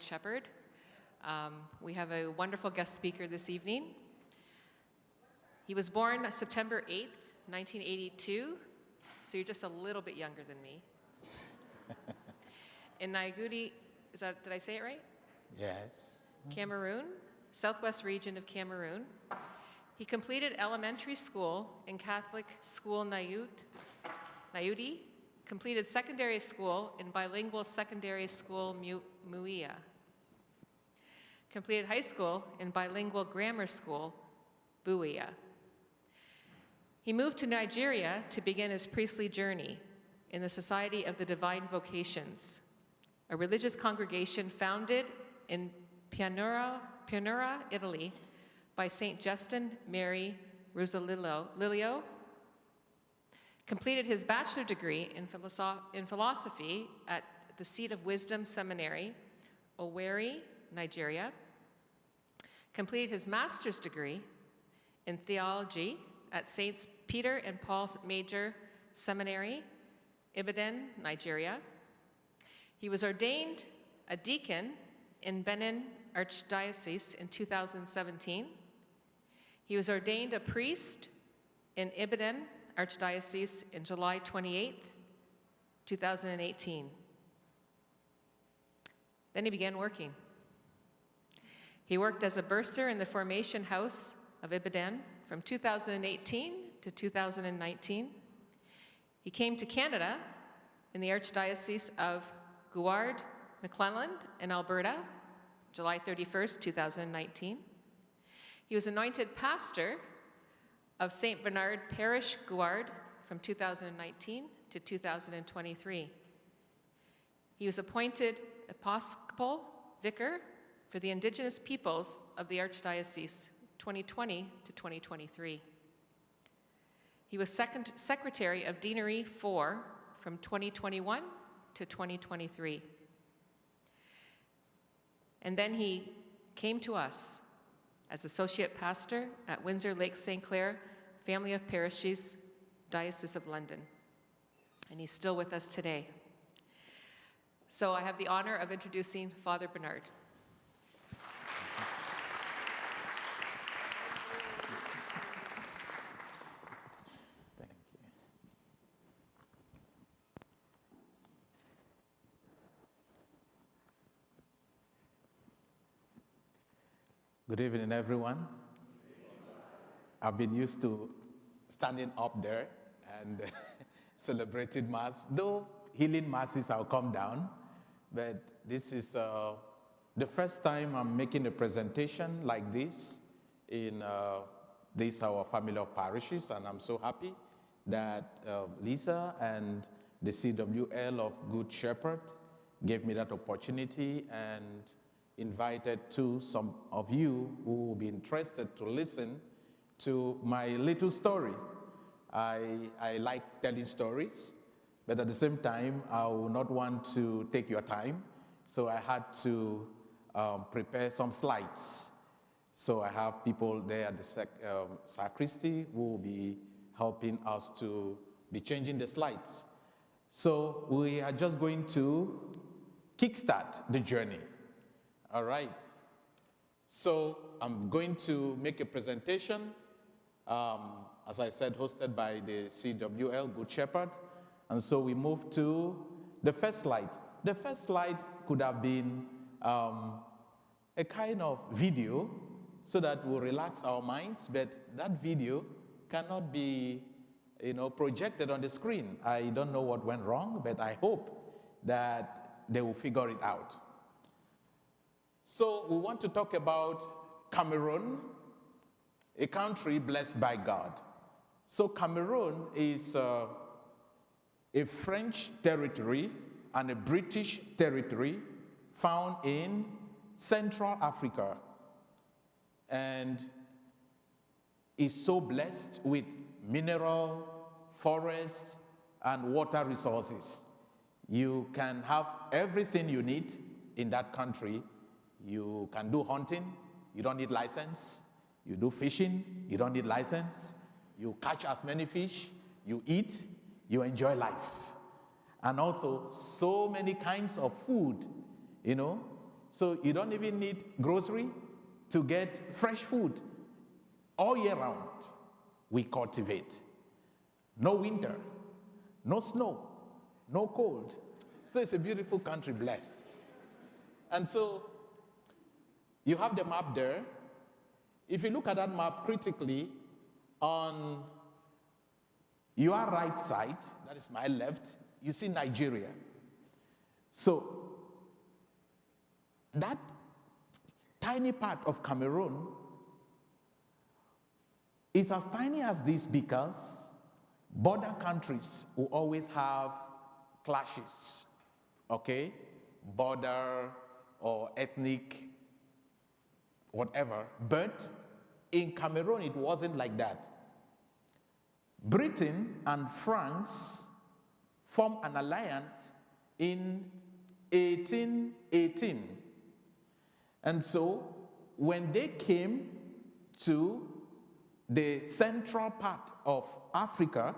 Shepherd. We have a wonderful guest speaker this evening. He was born September 8th, 1982, so you're just a little bit younger than me. In Naigudi, did I say it right? Yes. Cameroon, southwest region of Cameroon. He completed elementary school in Catholic School Naudi, completed secondary school in bilingual secondary school Muia, completed high school in bilingual grammar school Buia. He moved to Nigeria to begin his priestly journey in the Society of the Divine Vocations, a religious congregation founded in Pianura, Italy, by St. Justin Mary Rosalilio, completed his bachelor degree in philosophy at the Seat of Wisdom Seminary, Owerri, Nigeria, completed his master's degree in theology at Saints Peter and Paul Major Seminary, Ibadan, Nigeria. He was ordained a deacon in Benin Archdiocese in 2017. He was ordained a priest in Ibadan Archdiocese in July 28th, 2018. Then he began working. He worked as a bursar in the Formation House of Ibadan from 2018 to 2019. He came to Canada in the Archdiocese of Guard, McClelland in Alberta, July 31st, 2019. He was anointed pastor of St. Bernard Parish, Guard, from 2019 to 2023. He was appointed Episcopal Vicar for the Indigenous peoples of the Archdiocese, 2020 to 2023. He was Secretary of Deanery 4 from 2021 to 2023. And then he came to us as Associate Pastor at Windsor Lake St. Clair Family of Parishes, Diocese of London. And he's still with us today. So I have the honor of introducing Father Bernard. Thank you. Good evening, everyone. I've been used to standing up there and celebrating Mass, though healing Masses I'll come down, but this is the first time I'm making a presentation like this in our family of parishes, and I'm so happy that Lisa and the CWL of Good Shepherd gave me that opportunity and invited to some of you who will be interested to listen to my little story. I like telling stories, but at the same time, I will not want to take your time, so I had to prepare some slides. So I have people there at the sacristy who will be helping us to be changing the slides. So we are just going to kickstart the journey. All right. So I'm going to make a presentation, as I said, hosted by the CWL, Good Shepherd. And so we move to the first slide. The first slide could have been a kind of video so that we'll relax our minds, but that video cannot be, projected on the screen. I don't know what went wrong, but I hope that they will figure it out. So we want to talk about Cameroon, a country blessed by God. So Cameroon is a French territory and a British territory found in Central Africa, and is so blessed with mineral, forests, and water resources. You can have everything you need in that country. You can do hunting, you don't need license. You do fishing, you don't need license. You catch as many fish, you eat, you enjoy life. And also, so many kinds of food, So you don't even need grocery to get fresh food. All year round, we cultivate. No winter, no snow, no cold. So it's a beautiful country, blessed. And so you have the map there. If you look at that map critically, on your right side, that is my left, you see Nigeria. So that tiny part of Cameroon is as tiny as this because border countries will always have clashes, okay? Border or ethnic, whatever. But in Cameroon, it wasn't like that. Britain and France formed an alliance in 1818. And so when they came to the central part of Africa,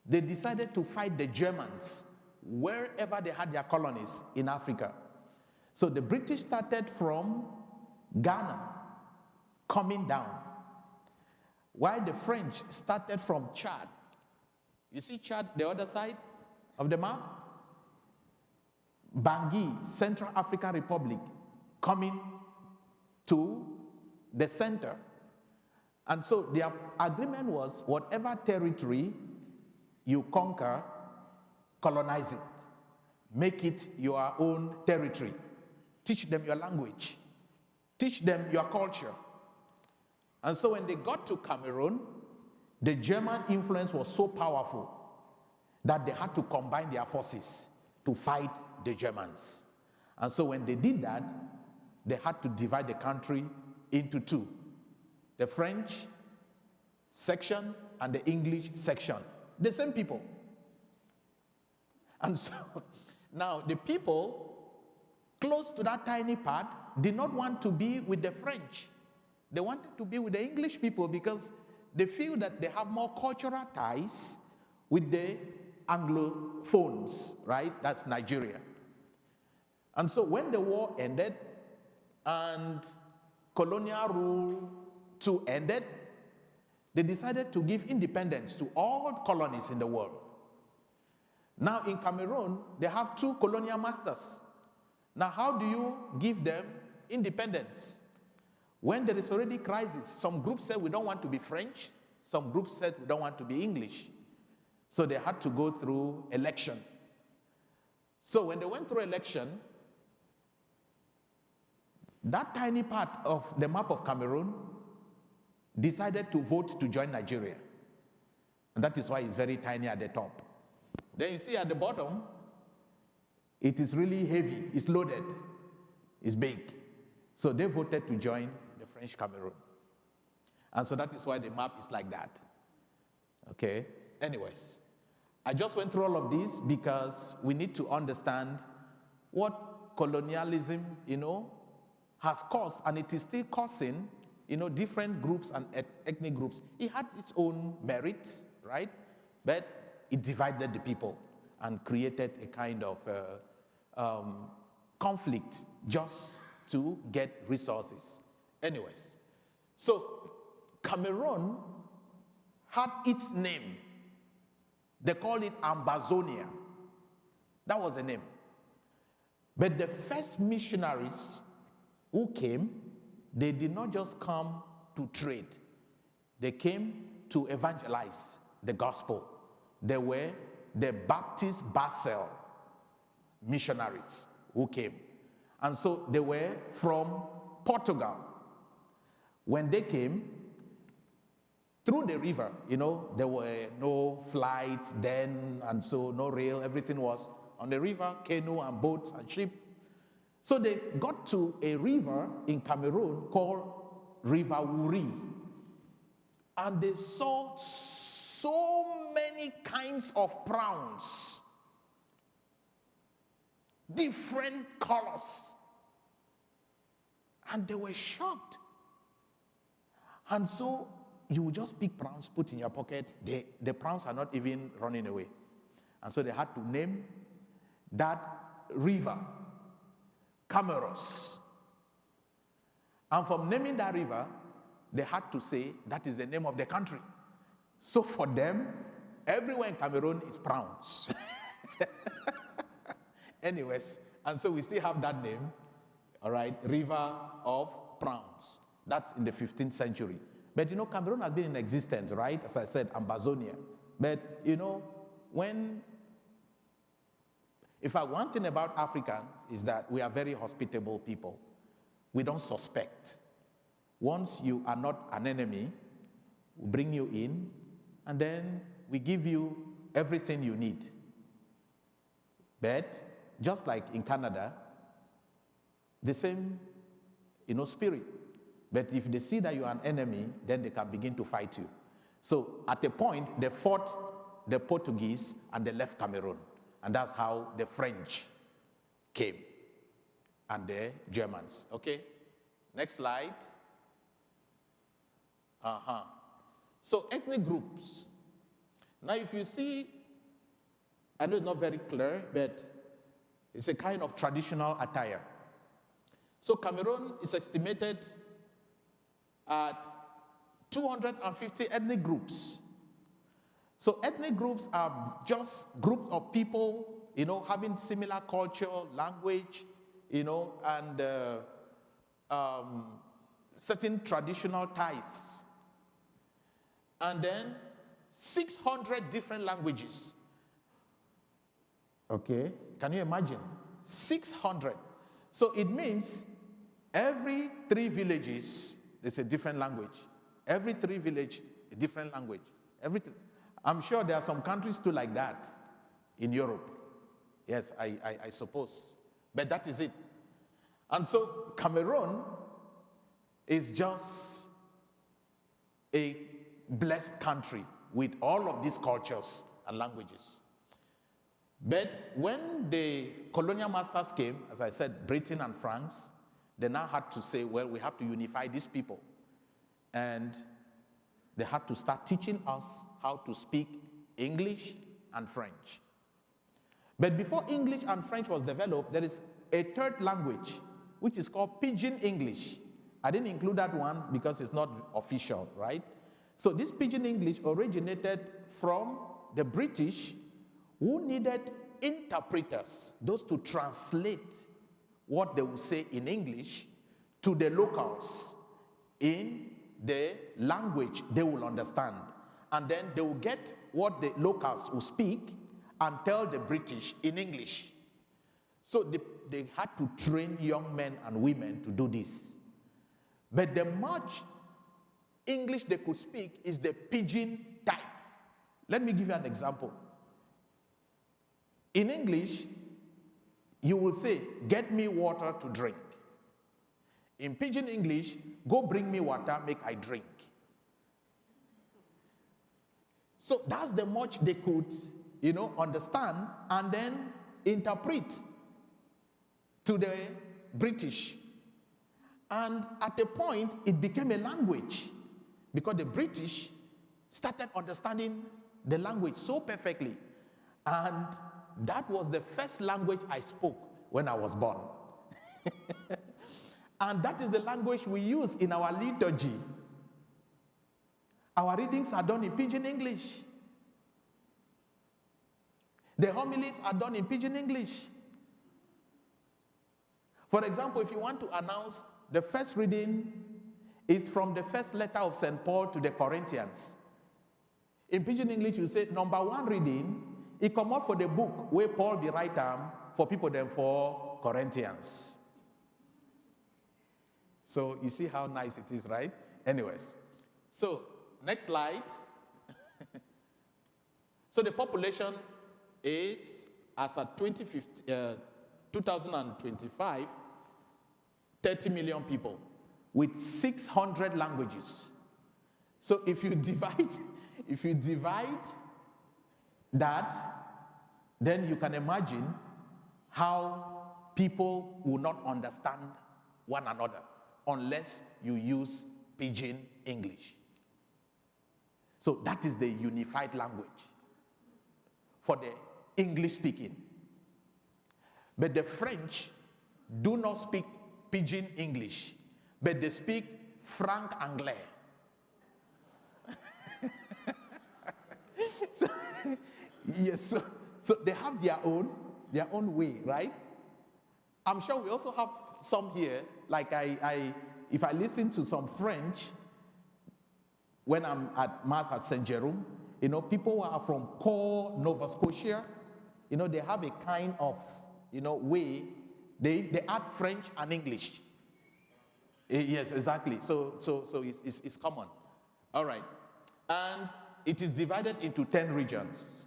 they decided to fight the Germans wherever they had their colonies in Africa. So the British started from Ghana, coming down, while the French started from Chad. You see Chad, the other side of the map? Bangui, Central African Republic, coming to the center. And so their agreement was whatever territory you conquer, colonize it. Make it your own territory. Teach them your language. Teach them your culture. And so when they got to Cameroon, the German influence was so powerful that they had to combine their forces to fight the Germans. And so when they did that, they had to divide the country into two. The French section and the English section. The same people. And so now the people close to that tiny part did not want to be with the French. They wanted to be with the English people because they feel that they have more cultural ties with the Anglophones, right? That's Nigeria. And so when the war ended and colonial rule too ended, they decided to give independence to all colonies in the world. Now in Cameroon, they have two colonial masters. Now how do you give them independence? When there is already crisis, some groups said we don't want to be French, some groups said we don't want to be English. So they had to go through election. So when they went through election, that tiny part of the map of Cameroon decided to vote to join Nigeria. And that is why it's very tiny at the top. Then you see at the bottom, it is really heavy, it's loaded, it's big. So they voted to join the French Cameroon. And so that is why the map is like that. Okay? Anyways, I just went through all of this because we need to understand what colonialism, has caused, and it is still causing, different groups and ethnic groups. It had its own merits, right? But it divided the people and created a kind of conflict just to get resources. Anyways, so Cameroon had its name. They called it Ambazonia. That was the name. But the first missionaries who came, they did not just come to trade. They came to evangelize the gospel. They were the Baptist Basel missionaries who came. And so they were from Portugal. When they came, through the river, there were no flights then, and so no rail, everything was on the river, canoe and boats and ship. So they got to a river in Cameroon called River Wuri. And they saw so many kinds of prawns, different colors. And they were shocked. And so you would just pick prawns, put in your pocket. The prawns are not even running away. And so they had to name that river Cameroon. And from naming that river, they had to say that is the name of the country. So for them, everywhere in Cameroon is prawns. Anyways, and so we still have that name, all right, River of Prawns. That's in the 15th century. But you know, Cameroon has been in existence, right? As I said, Ambazonia. But you know, in fact, one thing about Africans is that we are very hospitable people. We don't suspect. Once you are not an enemy, we bring you in, and then we give you everything you need. But just like in Canada, the same, spirit. But if they see that you are an enemy, then they can begin to fight you. So at a point, they fought the Portuguese and they left Cameroon. And that's how the French came and the Germans. Okay? Next slide. So ethnic groups. Now if you see, I know it's not very clear, but it's a kind of traditional attire. So Cameroon is estimated at 250 ethnic groups. So ethnic groups are just groups of people, having similar culture, language, and certain traditional ties. And then 600 different languages. Okay, can you imagine? 600. So it means every 3 villages, there's a different language. Every 3 villages, a different language. I'm sure there are some countries too like that in Europe. Yes, I suppose. But that is it. And so Cameroon is just a blessed country with all of these cultures and languages. But when the colonial masters came, as I said, Britain and France, they now had to say, well, we have to unify these people. And they had to start teaching us how to speak English and French. But before English and French was developed, there is a third language, which is called Pidgin English. I didn't include that one because it's not official, right? So this Pidgin English originated from the British, who needed interpreters, those to translate what they would say in English to the locals in the language they will understand. And then they will get what the locals will speak and tell the British in English. So they had to train young men and women to do this. But the much English they could speak is the pidgin type. Let me give you an example. In English, you will say, get me water to drink. In pidgin English, go bring me water, make I drink. So that's the much they could, understand and then interpret to the British. And at a point, it became a language because the British started understanding the language so perfectly. And that was the first language I spoke when I was born. And that is the language we use in our liturgy. Our readings are done in pidgin English. The homilies are done in pidgin English. For example, if you want to announce the first reading is from the first letter of St. Paul to the Corinthians. In pidgin English, you say, number 1 reading, it come out for the book where Paul the writer for people then for Corinthians. So you see how nice it is, right? Anyways, so next slide. So the population is, as at 2025, 30 million people with 600 languages. So if you divide that, then you can imagine how people will not understand one another unless you use pidgin English. So that is the unified language for the English speaking. But the French do not speak pidgin English, but they speak franc anglais. So, yes, so they have their own way, right? I'm sure we also have some here, like if I listen to some French when I'm at Mass at St. Jerome, people who are from Core, Nova Scotia, they have a kind of, way, they add French and English. Yes, exactly. So it's common. All right. And it is divided into 10 regions.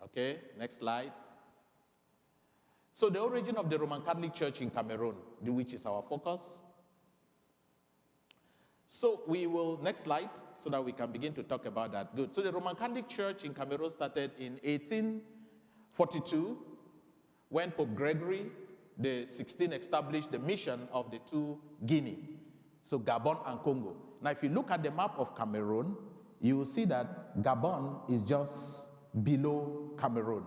Okay, next slide. So the origin of the Roman Catholic Church in Cameroon, which is our focus. So we will, next slide, so that we can begin to talk about that. Good. So the Roman Catholic Church in Cameroon started in 1842 when Pope Gregory the 16th established the mission of the two Guinea, so Gabon and Congo. Now if you look at the map of Cameroon, you will see that Gabon is just below Cameroon.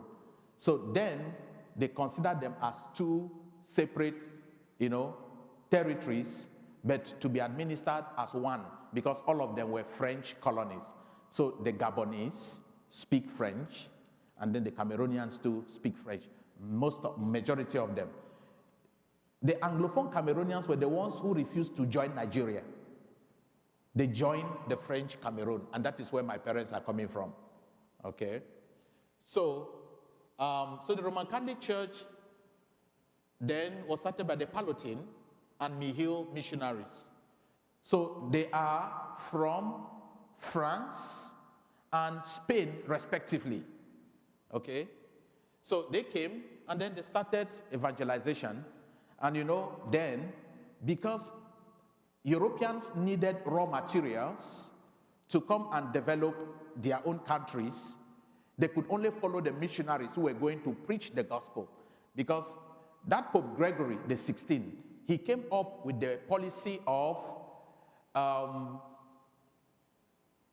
So then they consider them as two separate, territories, but to be administered as one, because all of them were French colonies. So the Gabonese speak French, and then the Cameroonians too speak French, majority of them. The Anglophone Cameroonians were the ones who refused to join Nigeria. They joined the French Cameroon, and that is where my parents are coming from. Okay? So the Roman Catholic Church then was started by the Palatine and Mihil missionaries. So they are from France and Spain, respectively. Okay? So they came, and then they started evangelization. And then, because Europeans needed raw materials to come and develop their own countries, they could only follow the missionaries who were going to preach the gospel. Because that Pope Gregory the 16th, he came up with the policy of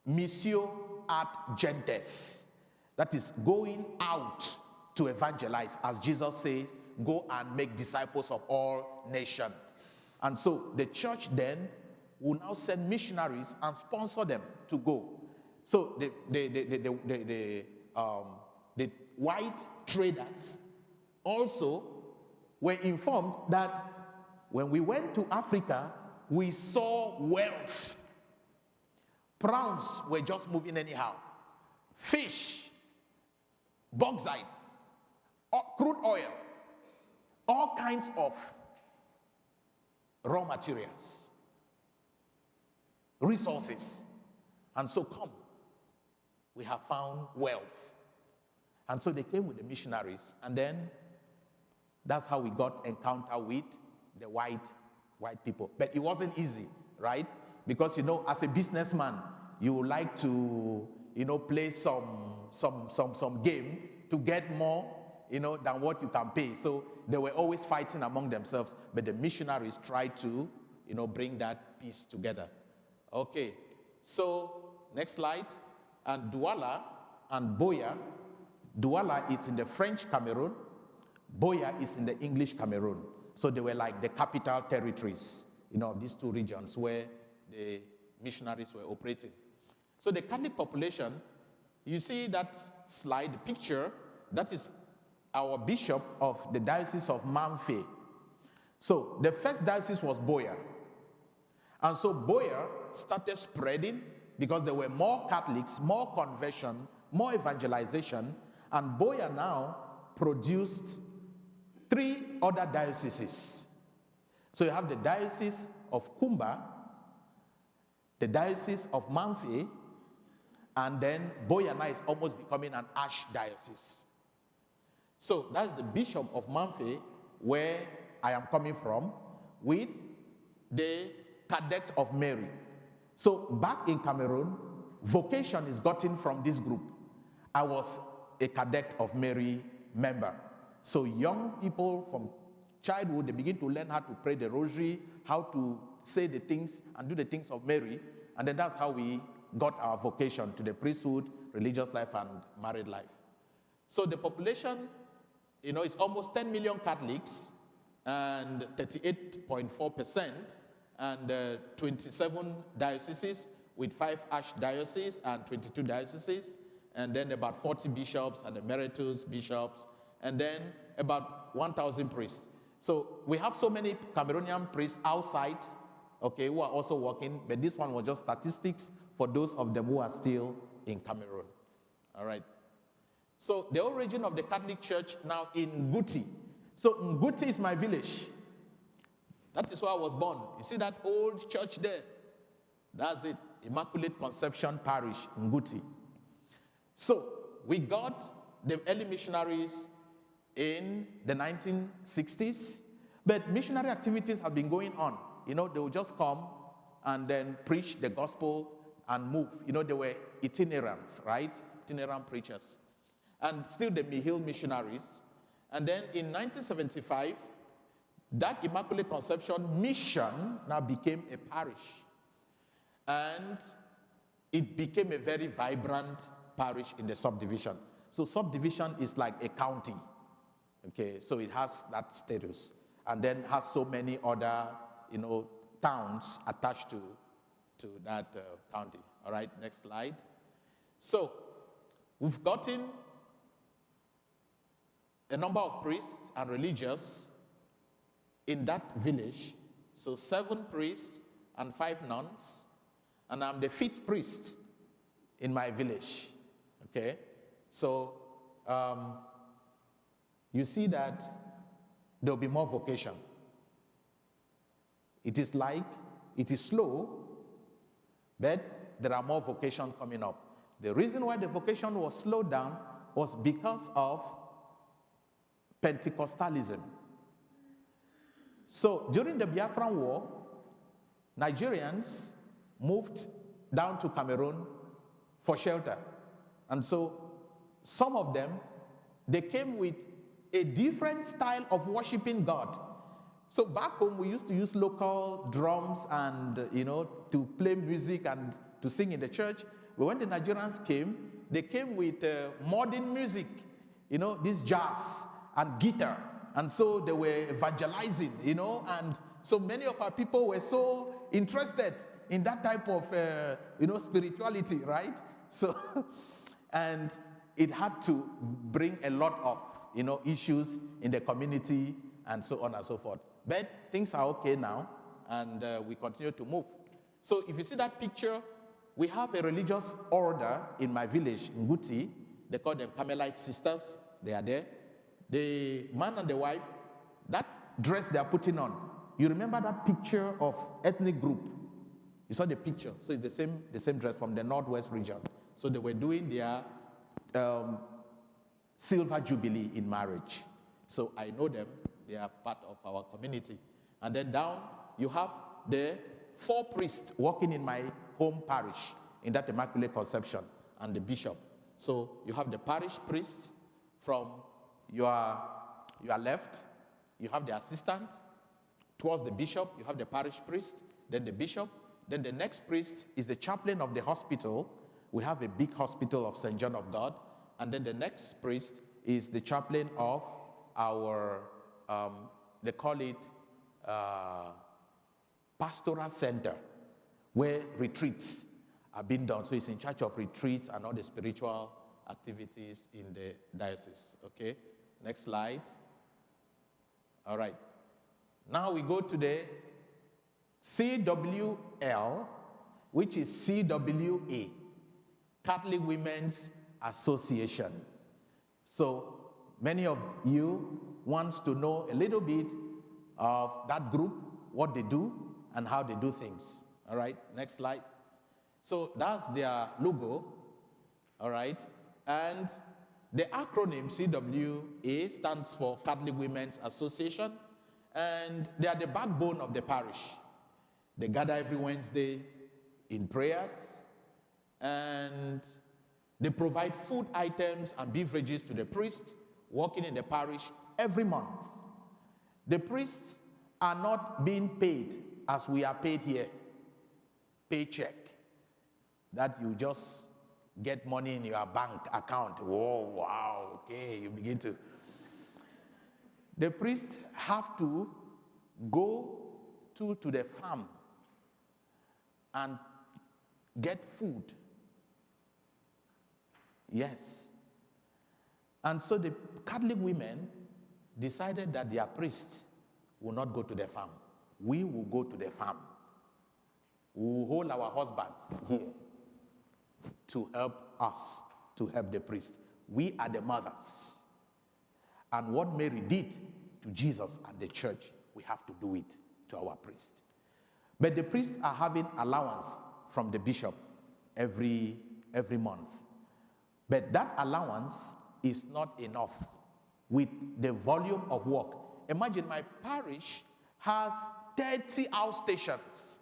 missio ad gentes, that is going out to evangelize, as Jesus says, go and make disciples of all nations. And so the church then will now send missionaries and sponsor them to go. So the white traders also were informed that when we went to Africa, we saw wealth. Prawns were just moving anyhow. Fish, bauxite, crude oil, all kinds of raw materials, resources. And so come, we have found wealth. And so they came with the missionaries, and then that's how we got encounter with the white people. But it wasn't easy, right? Because as a businessman, you would like to play some game to get more than what you can pay. So they were always fighting among themselves, but the missionaries tried to bring that peace together. Okay, so next slide. And Douala and Boya. Douala is in the French Cameroon, Boya is in the English Cameroon. So they were like the capital territories, of these two regions where the missionaries were operating. So the Catholic population, you see that slide, the picture, that is our bishop of the Diocese of Manfé. So the first diocese was Boya. And so Boya started spreading because there were more Catholics, more conversion, more evangelization, and Boya now produced 3 other dioceses. So you have the Diocese of Kumba, the Diocese of Manfé, and then Boya now is almost becoming an archdiocese. So that's the Bishop of Manfé, where I am coming from, with the Cadet of Mary. So back in Cameroon, vocation is gotten from this group. I was a Cadet of Mary member. So young people from childhood, they begin to learn how to pray the rosary, how to say the things and do the things of Mary, and then that's how we got our vocation to the priesthood, religious life, and married life. So the population, is almost 10 million Catholics, and 38.4%, and 27 dioceses with 5 archdioceses and 22 dioceses, and then about 40 bishops and emeritus bishops, and then about 1,000 priests. So we have so many Cameroonian priests outside, okay, who are also working, but this one was just statistics for those of them who are still in Cameroon. All right. So the origin of the Catholic Church now in Nguti. So Nguti is my village. That is where I was born. You see that old church there? That's it. Immaculate Conception Parish, Nguti. So we got the early missionaries in the 1960s, but missionary activities have been going on. You know, they would just come and then preach the gospel and move. You know, they were itinerants, right? Itinerant preachers. And still the Mihil missionaries. And then in 1975, that Immaculate Conception mission now became a parish. And it became a very vibrant parish in the subdivision. So subdivision is like a county. Okay, so it has that status. And then has so many other, you know, towns attached to that county. All right, next slide. So we've gotten a number of priests and religious in that village. So 7 priests and 5 nuns. And I'm the 5th priest in my village. Okay? So you see that there'll be more vocation. It is slow, but there are more vocations coming up. The reason why the vocation was slowed down was because of Pentecostalism. So during the Biafran War, Nigerians moved down to Cameroon for shelter. And so some of them, they came with a different style of worshiping God. So back home, we used to use local drums and, you know, to play music and to sing in the church. But when the Nigerians came, they came with modern music, you know, this jazz and guitar. And so they were evangelizing, you know, and so many of our people were so interested in that type of, you know, spirituality, right? So, and it had to bring a lot of, you know, issues in the community and so on and so forth. But things are okay now, and we continue to move. So if you see that picture, we have a religious order in my village, Nguti. They call them Carmelite sisters. They are there. The man and the wife, that dress they are putting on, you remember that picture of ethnic group? You saw the picture. So it's the same dress from the Northwest region. So they were doing their silver jubilee in marriage. So I know them. They are part of our community. And then down, you have the 4 priests working in my home parish, in that Immaculate Conception, and the bishop. So you have the parish priest from your left, you have the assistant. Towards the bishop, you have the parish priest, then the bishop. Then the next priest is the chaplain of the hospital. We have a big hospital of St. John of God. And then the next priest is the chaplain of our, they call it pastoral center, where retreats are being done. So he's in charge of retreats and all the spiritual activities in the diocese. Okay, next slide. All right. Now we go to the CWL, which is CWA, Catholic Women's Association. So many of you wants to know a little bit of that group, what they do, and how they do things. All right, next slide. So that's their logo, all right? And the acronym CWA stands for Catholic Women's Association, and they are the backbone of the parish. They gather every Wednesday in prayers, and they provide food items and beverages to the priests working in the parish every month. The priests are not being paid as we are paid here, paycheck, that you just get money in your bank account. Whoa, wow, okay, you begin to. The priests have to go to the farm and get food. Yes. And so the Catholic women decided that their priests will not go to the farm. We will go to the farm. We will hold our husbands here to help us, to help the priest. We are the mothers. And what Mary did to Jesus and the church, we have to do it to our priest. But the priests are having allowance from the bishop every month. But that allowance is not enough with the volume of work. Imagine my parish has 30 outstations.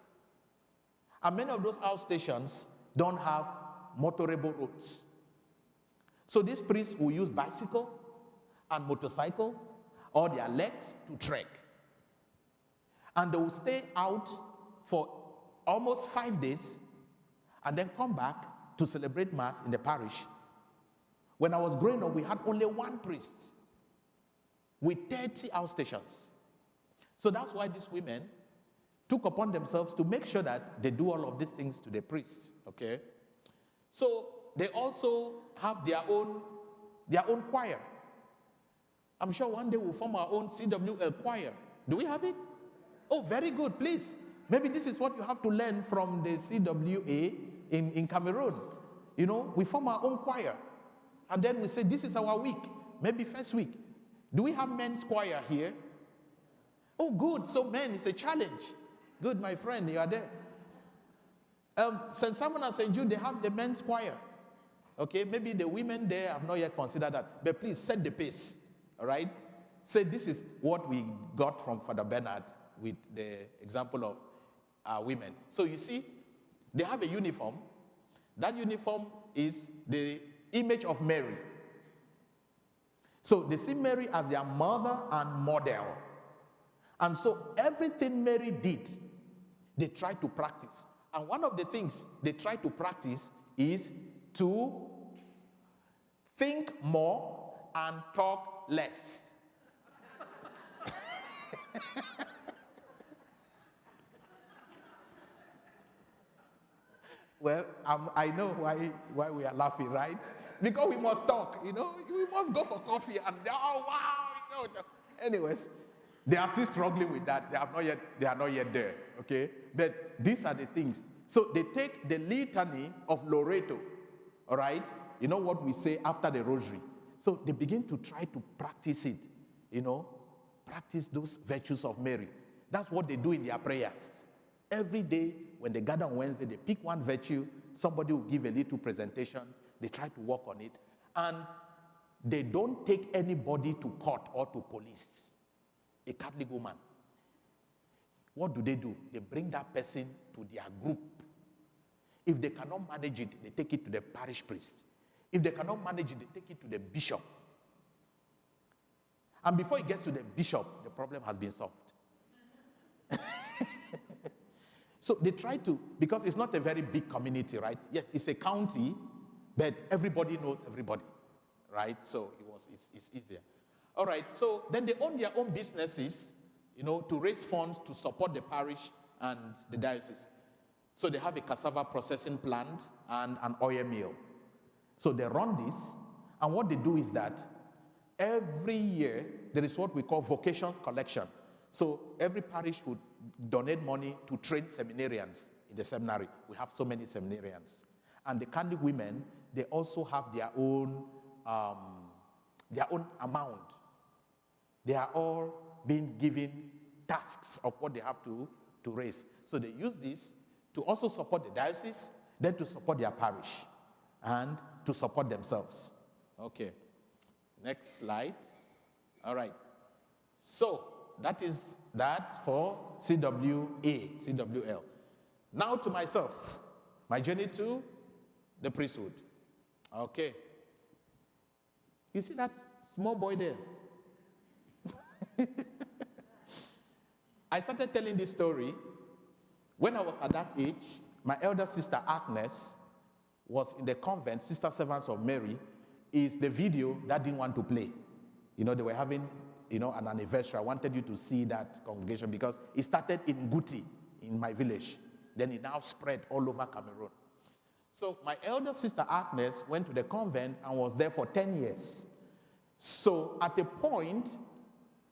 And many of those outstations don't have motorable roads. So these priests will use bicycle and motorcycle or their legs to trek. And they will stay out for almost 5 days and then come back to celebrate Mass in the parish. When I was growing up, we had only one priest with 30 outstations. So that's why these women took upon themselves to make sure that they do all of these things to the priests, okay? So they also have their own choir. I'm sure one day we'll form our own CWL choir. Do we have it? Oh, very good, please. Maybe this is what you have to learn from the CWA in Cameroon. You know, we form our own choir. And then we say, this is our week, maybe first week. Do we have men's choir here? Oh, good. So men, it's a challenge. Good, my friend, you are there. St. Simon and St. Jude, they have the men's choir. Okay, maybe the women there have not yet considered that. But please set the pace, all right? Say this is what we got from Father Bernard with the example of women. So you see, they have a uniform. That uniform is the image of Mary. So they see Mary as their mother and model. And so everything Mary did, they try to practice. And one of the things they try to practice is to think more and talk less. Well, I know why we are laughing, right? Because we must talk, you know. We must go for coffee and, oh, wow, you know. Anyways, they are still struggling with that. They are not yet there, okay? But these are the things. So they take the litany of Loreto, all right? You know what we say after the rosary. So they begin to try to practice it, you know, practice those virtues of Mary. That's what they do in their prayers. Every day when they gather on Wednesday, they pick one virtue, somebody will give a little presentation, they try to work on it, and they don't take anybody to court or to police. A Catholic woman. What do? They bring that person to their group. If they cannot manage it, they take it to the parish priest. If they cannot manage it, they take it to the bishop. And before it gets to the bishop, the problem has been solved. So they try to, because it's not a very big community, right? Yes, it's a county, but everybody knows everybody, right? So it's easier. All right, so then they own their own businesses, you know, to raise funds to support the parish and the diocese. So they have a cassava processing plant and an oil mill. So they run this, and what they do is that every year there is what we call vocations collection. So every parish would donate money to train seminarians in the seminary. We have so many seminarians. And the Catholic women, they also have their own amount. They are all being given tasks of what they have to raise. So they use this to also support the diocese, then to support their parish, and to support themselves. Okay, next slide. All right, so that is that for CWL. Now to myself, my journey to the priesthood. Okay, you see that small boy there? I started telling this story when I was at that age. My elder sister Agnes was in the convent, Sister Servants of Mary. Is the video that didn't want to play. You know, they were having an anniversary. I wanted you to see that congregation because it started in Guti, in my village. Then it now spread all over Cameroon. So my elder sister Agnes went to the convent and was there for 10 years. So at a point,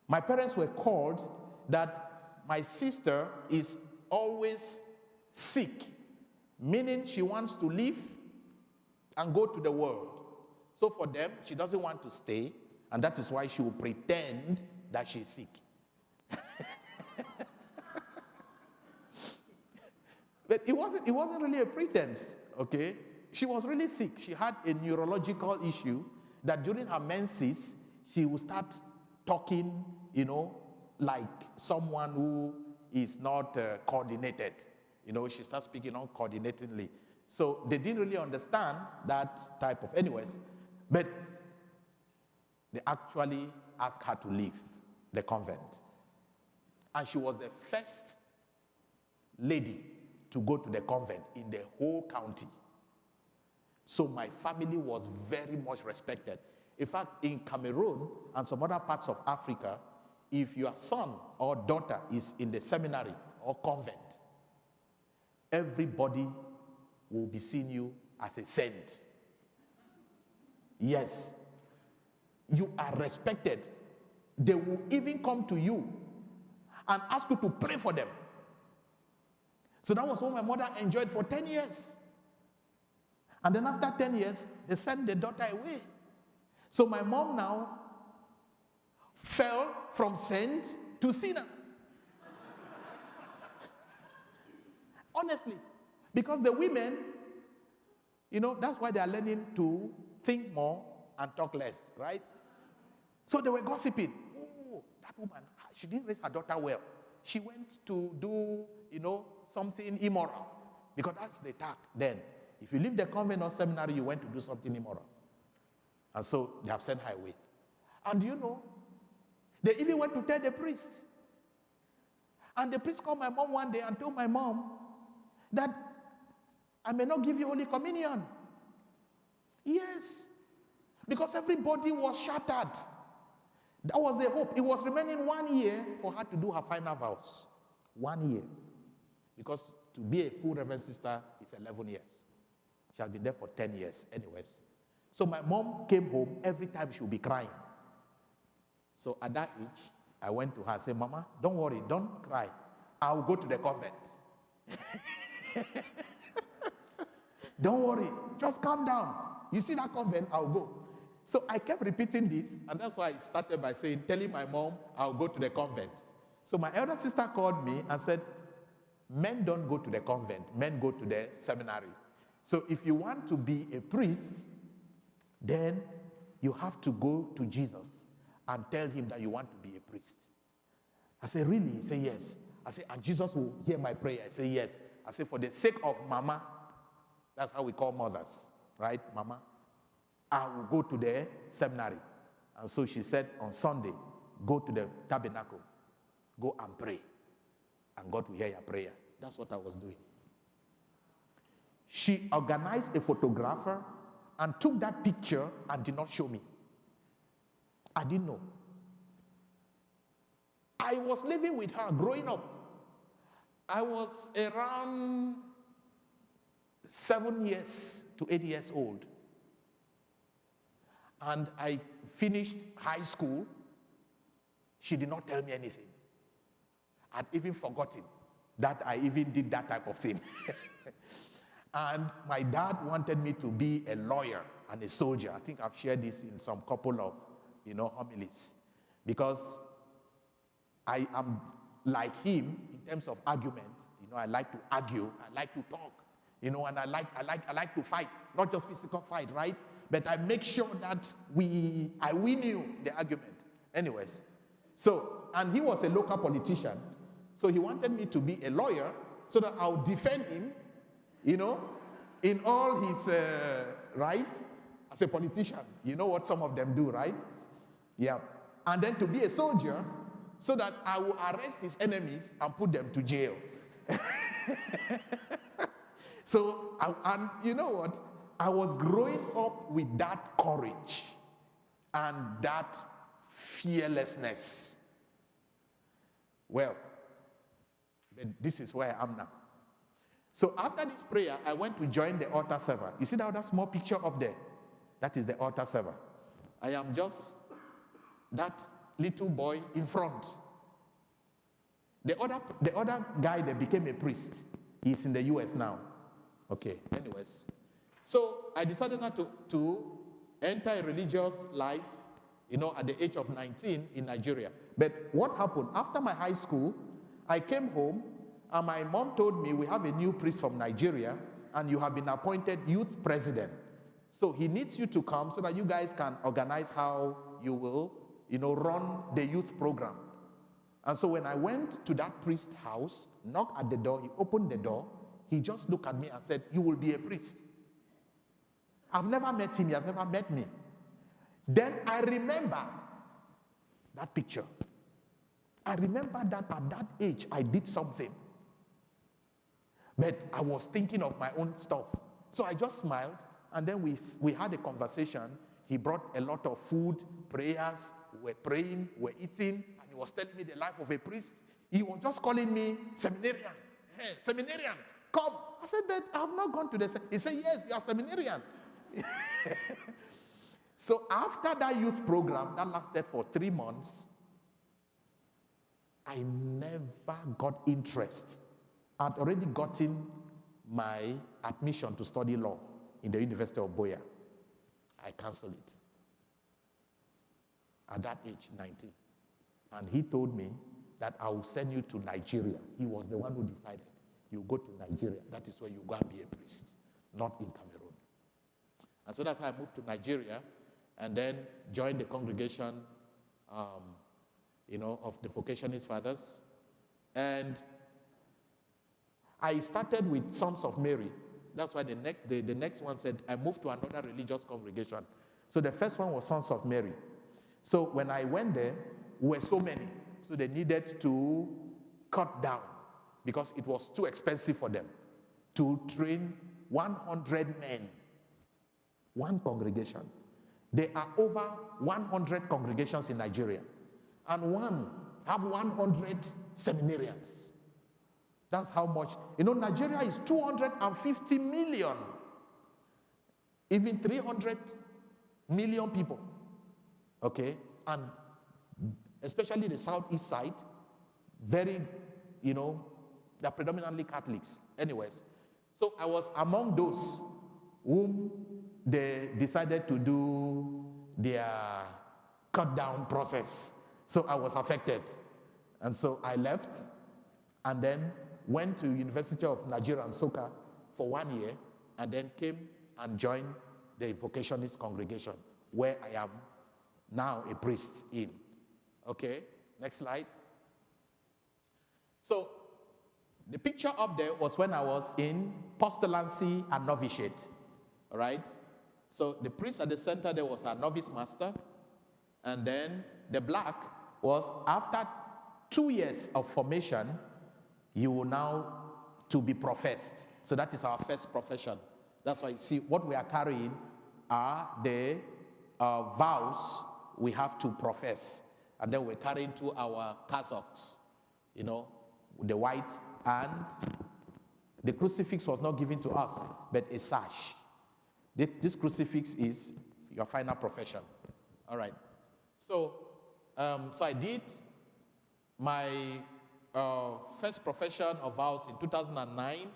my parents were called that my sister is always sick, meaning she wants to leave and go to the world. So for them, she doesn't want to stay, and that is why she will pretend that she's sick. But it wasn't really a pretense, okay? She was really sick. She had a neurological issue that during her menses, she would start talking, like someone who is not coordinated. She starts speaking uncoordinatedly. So they didn't really understand that type of, anyways. But they actually asked her to leave the convent. And she was the first lady to go to the convent in the whole county. So my family was very much respected. In fact, in Cameroon and some other parts of Africa, if your son or daughter is in the seminary or convent, everybody will be seeing you as a saint. Yes. You are respected. They will even come to you and ask you to pray for them. So that was what my mother enjoyed for 10 years. And then after 10 years, they sent the daughter away. So my mom now fell from saint to sinner. Honestly. Because the women, that's why they are learning to think more and talk less, right? So they were gossiping. Oh, that woman, she didn't raise her daughter well. She went to do, something immoral. Because that's the tag then. If you leave the convent or seminary, you went to do something immoral. And so they have sent her away. And they even went to tell the priest. And the priest called my mom one day and told my mom that I may not give you Holy Communion. Yes. Because everybody was shattered. That was the hope. It was remaining 1 year for her to do her final vows. 1 year. Because to be a full Reverend sister is 11 years. She has been there for 10 years anyways. So my mom came home, every time she would be crying. So at that age, I went to her and said, Mama, don't worry, don't cry. I'll go to the convent. Don't worry, just calm down. You see that convent, I'll go. So I kept repeating this, and that's why I started by telling my mom, I'll go to the convent. So my elder sister called me and said, men don't go to the convent, men go to the seminary. So if you want to be a priest, then you have to go to Jesus and tell him that you want to be a priest. I said, really? He said, yes. I said, and Jesus will hear my prayer. I said, yes. I said, for the sake of Mama, that's how we call mothers, right, Mama? I will go to the seminary. And so she said, on Sunday, go to the tabernacle, go and pray, and God will hear your prayer. That's what I was doing. She organized a photographer and took that picture and did not show me. I didn't know. I was living with her growing up. I was around 7 years to 8 years old. And I finished high school. She did not tell me anything. I'd even forgotten that I even did that type of thing. And my dad wanted me to be a lawyer and a soldier. I think I've shared this in some couple of, homilies. Because I am like him in terms of argument. I like to argue. I like to talk. And I like to fight. Not just physical fight, right? But I make sure that I win you the argument. Anyways. So, and he was a local politician. So he wanted me to be a lawyer so that I'll defend him, in all his right as a politician. You know what some of them do, right? Yeah. And then to be a soldier so that I will arrest his enemies and put them to jail. So, and you know what? I was growing up with that courage and that fearlessness. Well, but this is where I am now. So after this prayer, I went to join the altar server. You see that other small picture up there? That is the altar server. I am just that little boy in front. The other guy that became a priest, he's in the US now. Okay, anyways. So I decided not to enter a religious life, at the age of 19 in Nigeria. But what happened? After my high school, I came home, and my mom told me, we have a new priest from Nigeria, and you have been appointed youth president. So he needs you to come so that you guys can organize how you will, run the youth program. And so when I went to that priest's house, knocked at the door, he opened the door, he just looked at me and said, you will be a priest. I've never met him, he has never met me. Then I remember that picture. I remember that at that age, I did something. But I was thinking of my own stuff. So I just smiled, and then we had a conversation. He brought a lot of food, prayers, we were praying, we were eating, and he was telling me the life of a priest. He was just calling me seminarian. Hey, seminarian, come. I said, but I have not gone to the He said, yes, you are seminarian. So after that youth program, that lasted for 3 months, I never got interest. I'd already gotten my admission to study law in the University of Boya. I canceled it at that age, 19. And he told me that I will send you to Nigeria. He was the one who decided. You go to Nigeria. That is where you go and be a priest, not in Cameroon. And so that's how I moved to Nigeria and then joined the congregation, of the Vocationist Fathers. And I started with Sons of Mary. That's why the next one said, I moved to another religious congregation. So the first one was Sons of Mary. So when I went there, we were so many. So they needed to cut down because it was too expensive for them to train 100 men. One congregation. There are over 100 congregations in Nigeria. And one have 100 seminarians. That's how much. Nigeria is 250 million. Even 300 million people. Okay? And especially the southeast side, very, they're predominantly Catholics. Anyways, so I was among those whom they decided to do their cut-down process. So I was affected. And so I left and then went to University of Nigeria and Nsukka for 1 year and then came and joined the Vocationist congregation where I am now a priest in. Okay, next slide. So the picture up there was when I was in postulancy and novitiate. All right? So the priest at the center there was our novice master. And then the black was after 2 years of formation, you will now to be professed. So that is our first profession. That's why you see what we are carrying are the vows we have to profess. And then we're carrying to our cassocks, the white, and the crucifix was not given to us, but a sash. This crucifix is your final profession. All right. So I did my first profession of vows in 2009,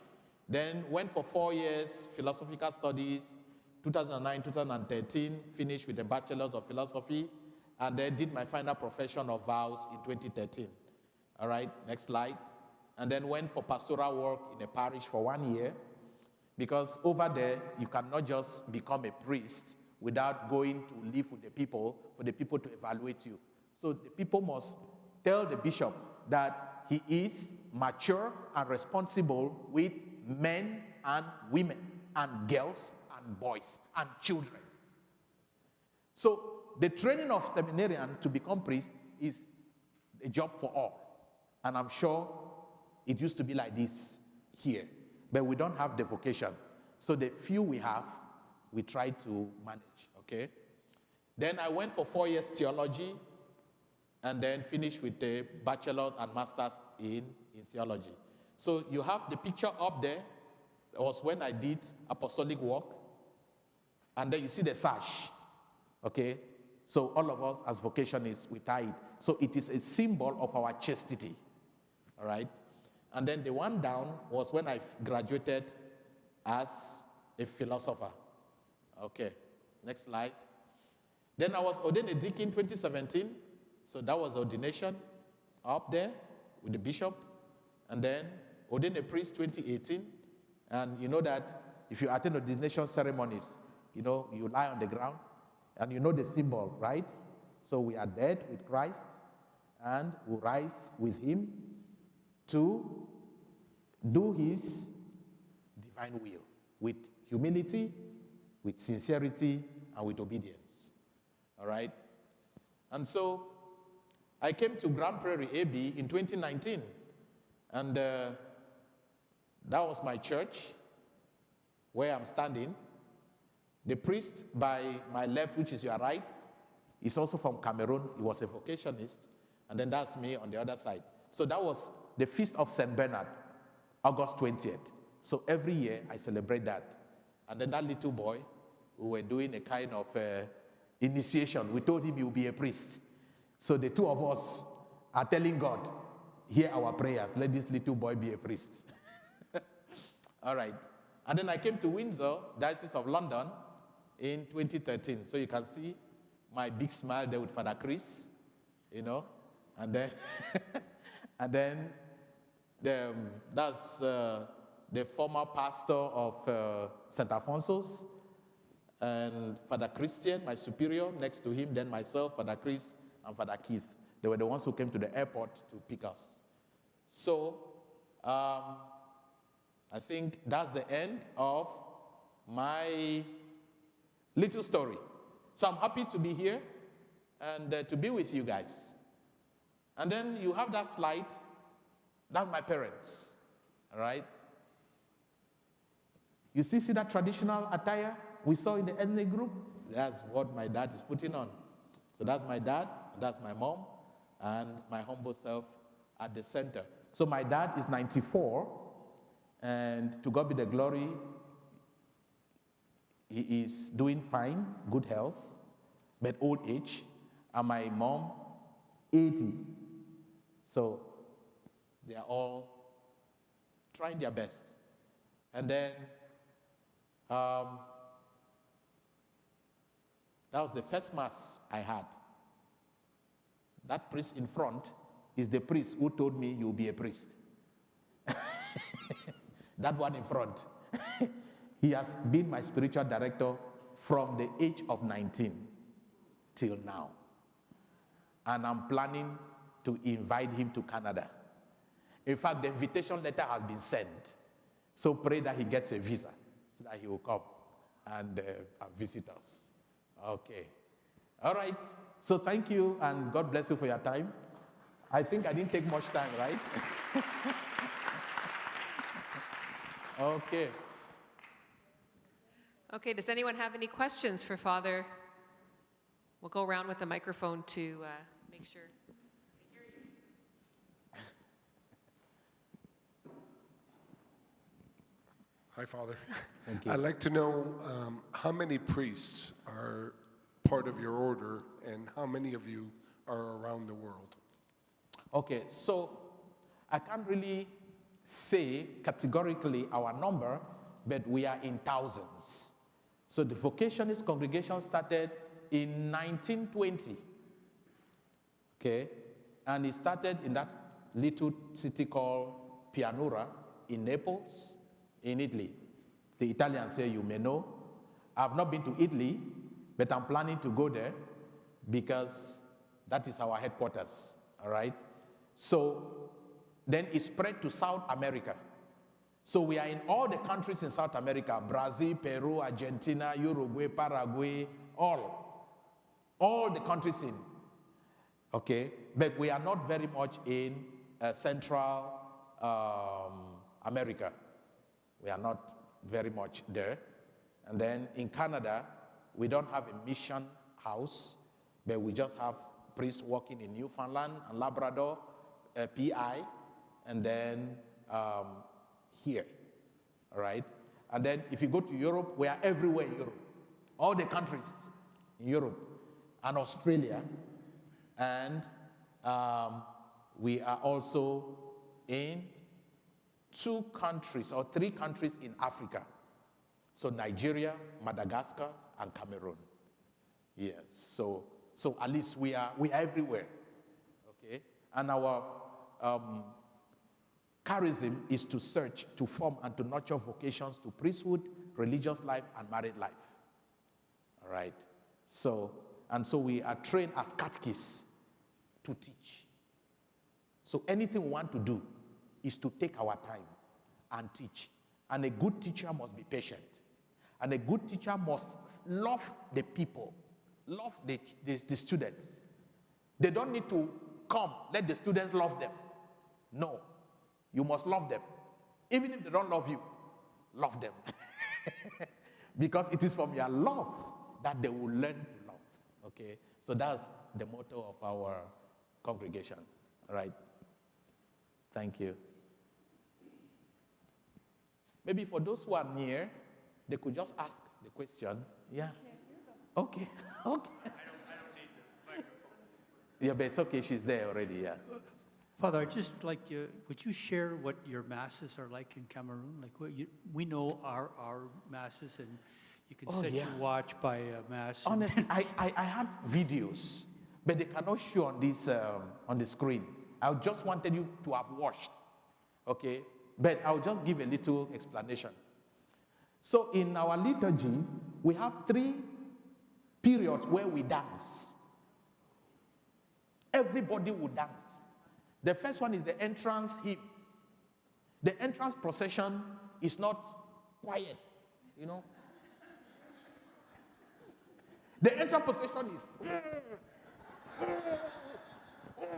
then went for 4 years philosophical studies, 2009, 2013, finished with a bachelor's of philosophy, and then did my final profession of vows in 2013. All right, next slide. And then went for pastoral work in a parish for 1 year, because over there, you cannot just become a priest without going to live with the people, for the people to evaluate you. So the people must tell the bishop that he is mature and responsible with men and women and girls and boys and children. So the training of seminarian to become priest is a job for all. And I'm sure it used to be like this here, but we don't have the vocation. So the few we have, we try to manage, okay? Then I went for 4 years theology, and then finished with a bachelor's and master's in theology. So you have the picture up there. That was when I did apostolic work. And then you see the sash, okay? So all of us as vocationists, we tie it. So it is a symbol of our chastity, all right? And then the one down was when I graduated as a philosopher. Okay, next slide. Then I was ordained a deacon in 2017. So that was ordination up there with the bishop. And then ordained a priest 2018. And you know that if you attend ordination ceremonies, you know, you lie on the ground and you know the symbol, right? So we are dead with Christ and we rise with him to do his divine will with humility, with sincerity, and with obedience. All right? And so I came to Grand Prairie AB in 2019, and that was my church where I'm standing. The priest by my left, which is your right, is also from Cameroon. He was a vocationist, and then that's me on the other side. So that was the Feast of St. Bernard, August 20th. So every year I celebrate that. And then that little boy, we were doing a kind of initiation. We told him he would be a priest. So the two of us are telling God, hear our prayers, let this little boy be a priest. All right. And then I came to Windsor, Diocese of London, in 2013. So you can see my big smile there with Father Chris, you know. And then, and then that's the former pastor of St. Alphonsus, and Father Christian, my superior, next to him, then myself, Father Chris, and Father Keith. They were the ones who came to the airport to pick us. So I think that's the end of my little story. So I'm happy to be here and to be with you guys. And then you have that slide. That's my parents, all right? You see that traditional attire we saw in the ethnic group? That's what my dad is putting on. So that's my dad, that's my mom, and my humble self at the center. So my dad is 94, and to God be the glory, he is doing fine, good health, but old age, and my mom, 80. So they are all trying their best. And then that was the first mass I had. That priest in front is the priest who told me you'll be a priest. That one in front. He has been my spiritual director from the age of 19 till now. And I'm planning to invite him to Canada. In fact, the invitation letter has been sent. So pray that he gets a visa so that he will come and visit us. Okay. All right. So thank you and God bless you for your time. I think I didn't take much time, right? Okay. Okay, does anyone have any questions for Father? We'll go around with the microphone to make sure. Hi, Father. Thank you. I'd like to know how many priests are part of your order and how many of you are around the world? Okay, so I can't really say categorically our number, but we are in thousands. So the vocationist congregation started in 1920, okay? And it started in that little city called Pianura in Naples, in Italy. The Italians say you may know. I've not been to Italy, but I'm planning to go there because that is our headquarters, all right? So then it spread to South America. So we are in all the countries in South America, Brazil, Peru, Argentina, Uruguay, Paraguay, all the countries in, okay? But we are not very much in Central America. We are not very much there. And then in Canada, we don't have a mission house, but we just have priest working in Newfoundland and Labrador, PI, and then here, all right? And then if you go to Europe, we are everywhere in Europe. All the countries in Europe and Australia. And we are also in 2 countries or 3 countries in Africa. So Nigeria, Madagascar, and Cameroon. Yes, so at least we are everywhere, okay? And our charism is to search, to form, and to nurture vocations to priesthood, religious life, and married life. All right? So we are trained as catechists to teach. So anything we want to do is to take our time and teach. And a good teacher must be patient. And a good teacher must love the people, love the students. They don't need to come, let the students love them. No. You must love them. Even if they don't love you, love them. Because it is from your love that they will learn to love. Okay? So that's the motto of our congregation. All right? Thank you. Maybe for those who are near, they could just ask the question. Yeah. Okay. Okay. I don't need the microphone. Yeah, but it's okay. She's there already. Yeah. Father, I'd just like you, would you share what your masses are like in Cameroon? Like we know our masses, and you can set your watch by a mass. Honestly, I had videos, but they cannot show on this on the screen. I just wanted you to have watched, okay? But I'll just give a little explanation. So in our liturgy, we have 3 periods where we dance. Everybody will dance. The first one is the entrance hymn. The entrance procession is not quiet, you know. The entrance procession is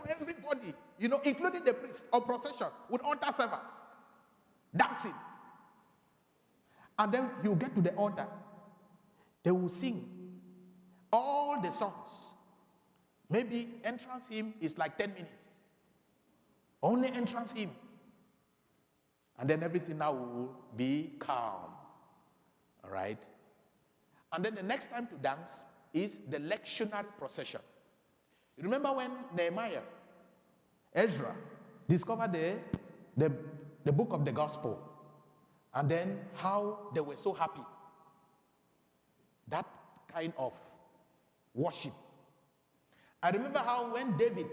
everybody, you know, including the priest or procession with altar servers, dancing. And then you get to the altar, they will sing all the songs. Maybe entrance hymn is like 10 minutes. Only entrance hymn. And then everything now will be calm. All right? And then the next time to dance is the lectionary procession. You remember when Nehemiah, Ezra, discovered the book of the gospel, and then how they were so happy. That kind of worship. I remember how when David,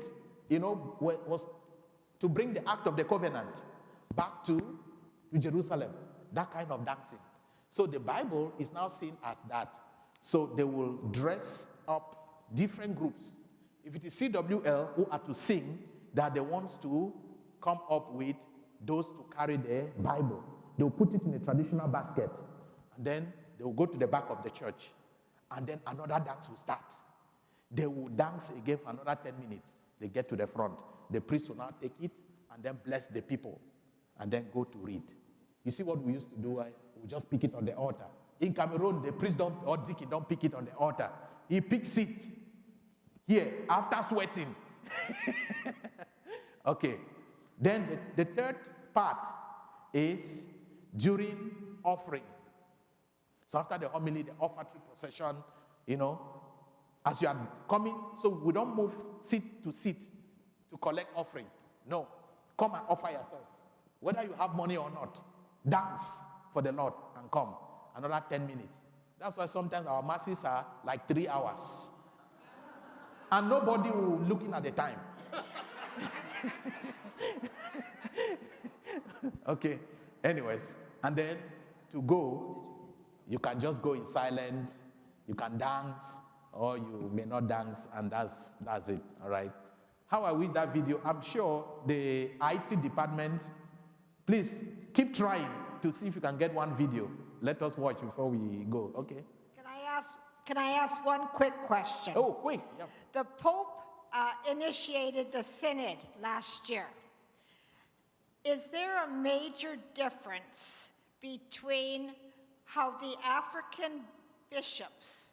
you know, was to bring the Ark of the Covenant back to Jerusalem, that kind of dancing. So the Bible is now seen as that. So they will dress up different groups. If it is CWL who are to sing, that they want to come up with those to carry the Bible. They will put it in a traditional basket, and then they will go to the back of the church, and then another dance will start. They will dance again for another 10 minutes. They get to the front. The priest will now take it and then bless the people and then go to read. You see what we used to do? We just pick it on the altar. In Cameroon, the priest or deacon don't pick it on the altar. He picks it here after sweating. Okay. Then the third part is during offering. So after the homily, the offertory procession, you know, as you are coming, so we don't move seat to collect offering. No. Come and offer yourself. Whether you have money or not, dance for the Lord and come. Another 10 minutes. That's why sometimes our masses are like 3 hours. And nobody will looking at the time. Okay. Anyways, and then to go, you can just go in silence. You can dance, or you may not dance, and that's it. All right. How I wish that video. I'm sure the IT department, please keep trying to see if you can get one video. Let us watch before we go. Okay. Can I ask one quick question? Oh, quick. Yep. The Pope initiated the synod last year. Is there a major difference between how the African bishops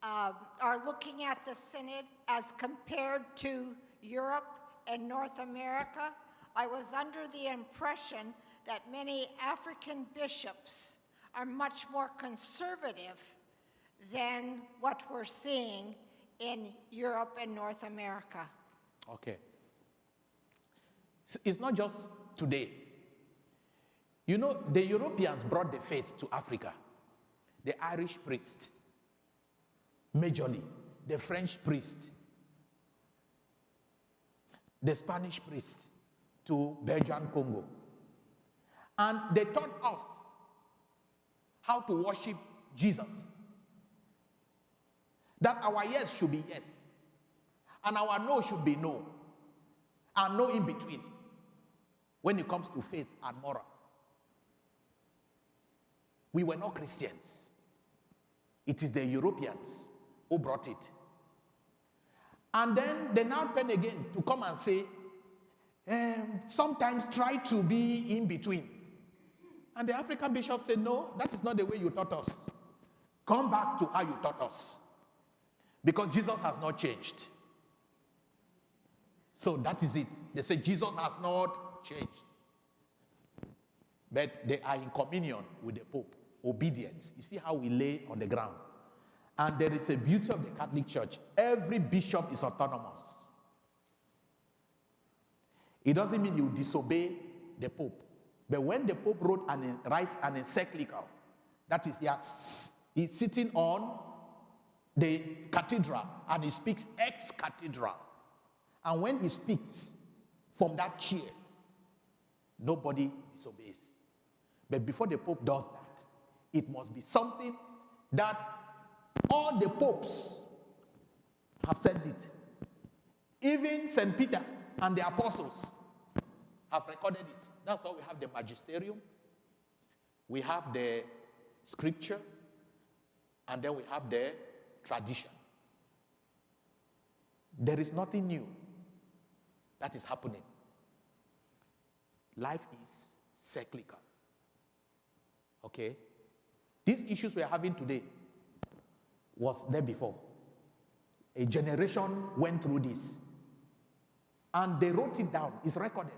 are looking at the synod as compared to Europe and North America. I was under the impression that many African bishops are much more conservative than what we're seeing in Europe and North America. Okay. It's not just today. You know, the Europeans brought the faith to Africa. The Irish priest, majorly. The French priest. The Spanish priest to Belgian Congo. And they taught us how to worship Jesus. That our yes should be yes. And our no should be no. And no in between. When it comes to faith and moral. We were not Christians. It is the Europeans who brought it. And then they now turn again to come and say, sometimes try to be in between. And the African bishop said, no, that is not the way you taught us. Come back to how you taught us. Because Jesus has not changed. So that is it. They say Jesus has not changed. But they are in communion with the Pope. Obedience. You see how we lay on the ground. And there is a beauty of the Catholic Church. Every bishop is autonomous. It doesn't mean you disobey the Pope. But when the Pope writes an encyclical, that is, he's sitting on the cathedral and he speaks ex cathedra. And when he speaks from that chair, nobody disobeys. But before the Pope does that, it must be something that all the popes have said it. Even St. Peter and the apostles have recorded it. That's why we have the magisterium, we have the scripture, and then we have the tradition. There is nothing new that is happening. Life is cyclical. Okay? These issues we are having today was there before. A generation went through this. And they wrote it down. It's recorded.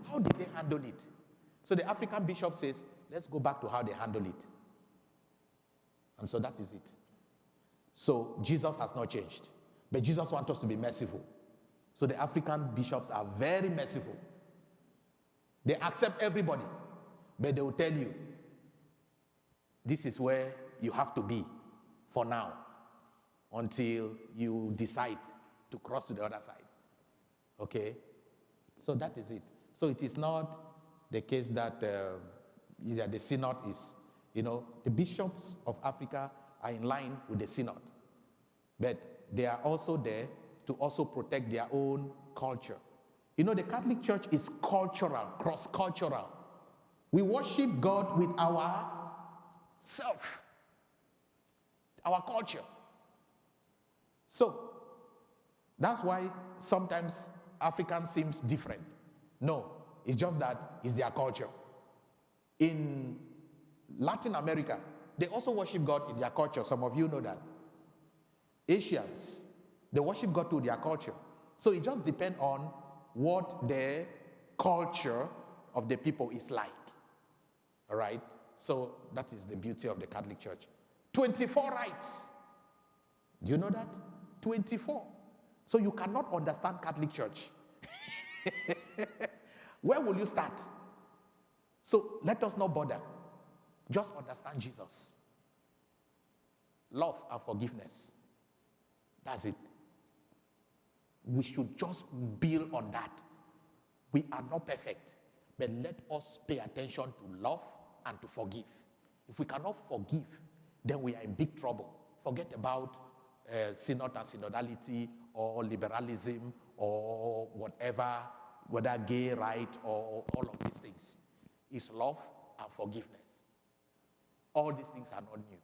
How did they handle it? So the African bishop says, let's go back to how they handle it. And so that is it. So Jesus has not changed. But Jesus wants us to be merciful. So the African bishops are very merciful. They accept everybody. But they will tell you, this is where you have to be for now until you decide to cross to the other side. Okay? So that is it. So it is not the case that the synod is, the bishops of Africa are in line with the synod. But they are also there to also protect their own culture. The Catholic Church is cultural, cross-cultural. We worship God with our self, our culture. So, that's why sometimes African seems different. No, it's just that it's their culture. In Latin America, they also worship God in their culture. Some of you know that. Asians, they worship God to their culture. So it just depends on what the culture of the people is like. All right? So that is the beauty of the Catholic Church. 24 rites. Do you know that? 24. So you cannot understand Catholic Church. Where will you start? So let us not bother. Just understand Jesus. Love and forgiveness. That's it. We should just build on that. We are not perfect, but let us pay attention to love and to forgive. If we cannot forgive, then we are in big trouble. Forget about synod and synodality or liberalism or whatever, whether gay right or all of these things. It's love and forgiveness. All these things are not new.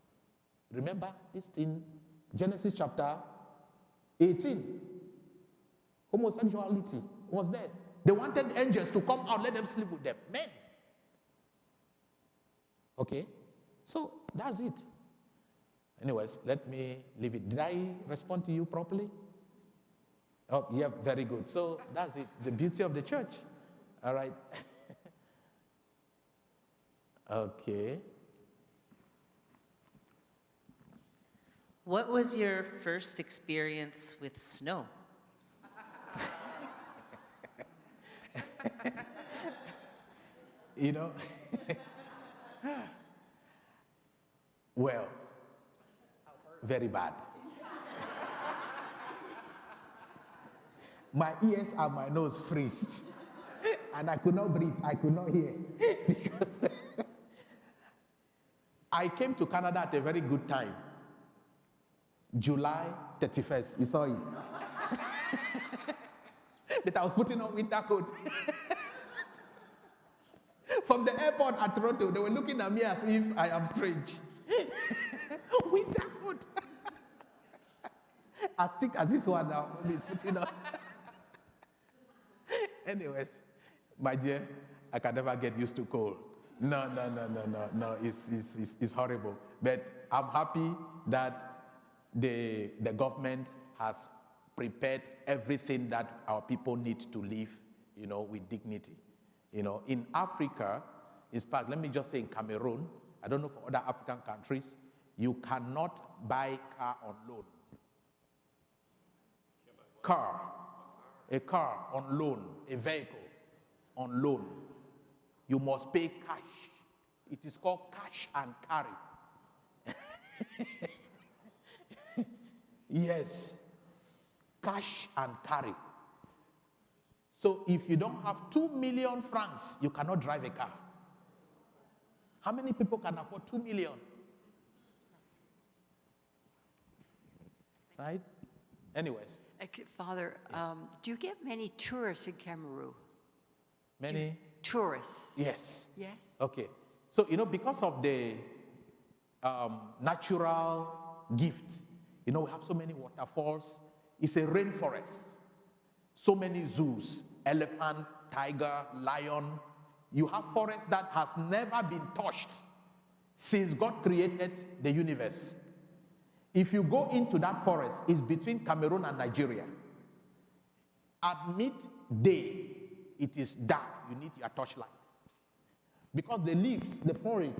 Remember this in Genesis chapter 18. Homosexuality was there. They wanted angels to come out, let them sleep with them. Men. Okay? So that's it. Anyways, let me leave it. Did I respond to you properly? Oh, yeah, very good. So that's it, the beauty of the church. All right. Okay. What was your first experience with snow? You know, well, very bad. My ears and my nose freeze, and I could not breathe, I could not hear. Because I came to Canada at a very good time. July 31st, you saw it. But I was putting on winter coat. From the airport at Toronto, they were looking at me as if I am strange. Winter coat. As thick as this one now, he's putting on. Anyways, my dear, I can never get used to cold. No, it's horrible. But I'm happy that the government has prepared everything that our people need to live, with dignity. In Africa, in fact, let me just say in Cameroon, I don't know for other African countries, you cannot buy car on loan. A car on loan, a vehicle on loan. You must pay cash. It is called cash and carry. Yes, cash and carry. So if you don't have 2 million francs, you cannot drive a car. How many people can afford 2 million? Right? Anyways. Father, do you get many tourists in Cameroon? Many? Tourists. Yes. Yes? Okay. So, because of the natural gifts, we have so many waterfalls. It's a rainforest. So many zoos, elephant, tiger, lion. You have forest that has never been touched since God created the universe. If you go into that forest, it's between Cameroon and Nigeria. At midday, it is dark. You need your torchlight. Because the leaves, the foliage,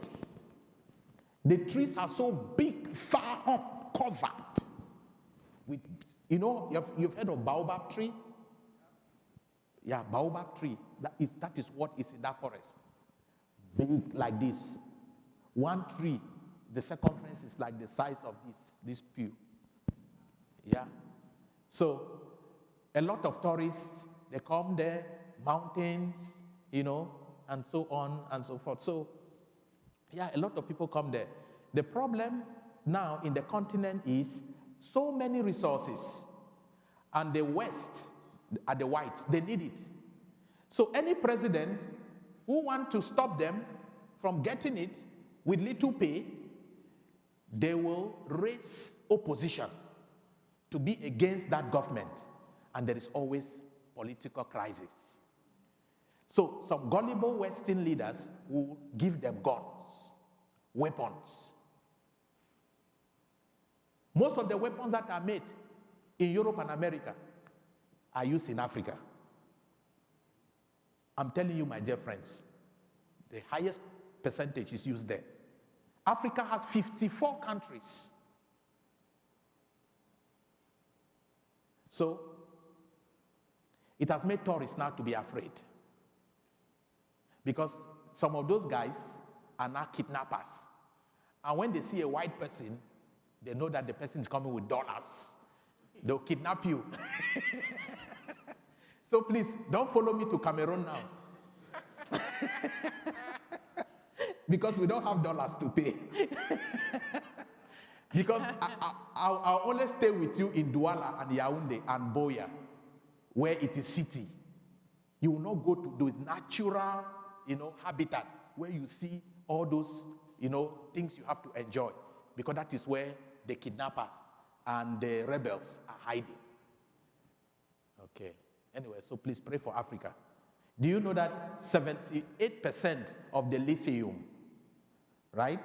the trees are so big, far up, covered with, you've heard of baobab tree? Yeah, baobab tree. That is what is in that forest. Big like this. One tree, the circumference is like the size of this pew. Yeah. So, a lot of tourists, they come there, mountains, and so on and so forth. So, yeah, a lot of people come there. The problem now in the continent is so many resources, and the West, are the whites, they need it. So any president who wants to stop them from getting it with little pay, they will raise opposition to be against that government. And there is always political crisis. So some gullible Western leaders will give them guns, weapons. Most of the weapons that are made in Europe and America are used in Africa. I'm telling you, my dear friends, the highest percentage is used there. Africa has 54 countries. So, it has made tourists now to be afraid. Because some of those guys are now kidnappers. And when they see a white person, they know that the person is coming with dollars. They'll kidnap you. So please, don't follow me to Cameroon now. Because we don't have dollars to pay. Because I'll only stay with you in Douala and Yaoundé and Boya, where it is city. You will not go to the natural, habitat, where you see all those, things you have to enjoy. Because that is where the kidnappers and the rebels are hiding. Okay. Anyway, so please pray for Africa. Do you know that 78% of the lithium, right,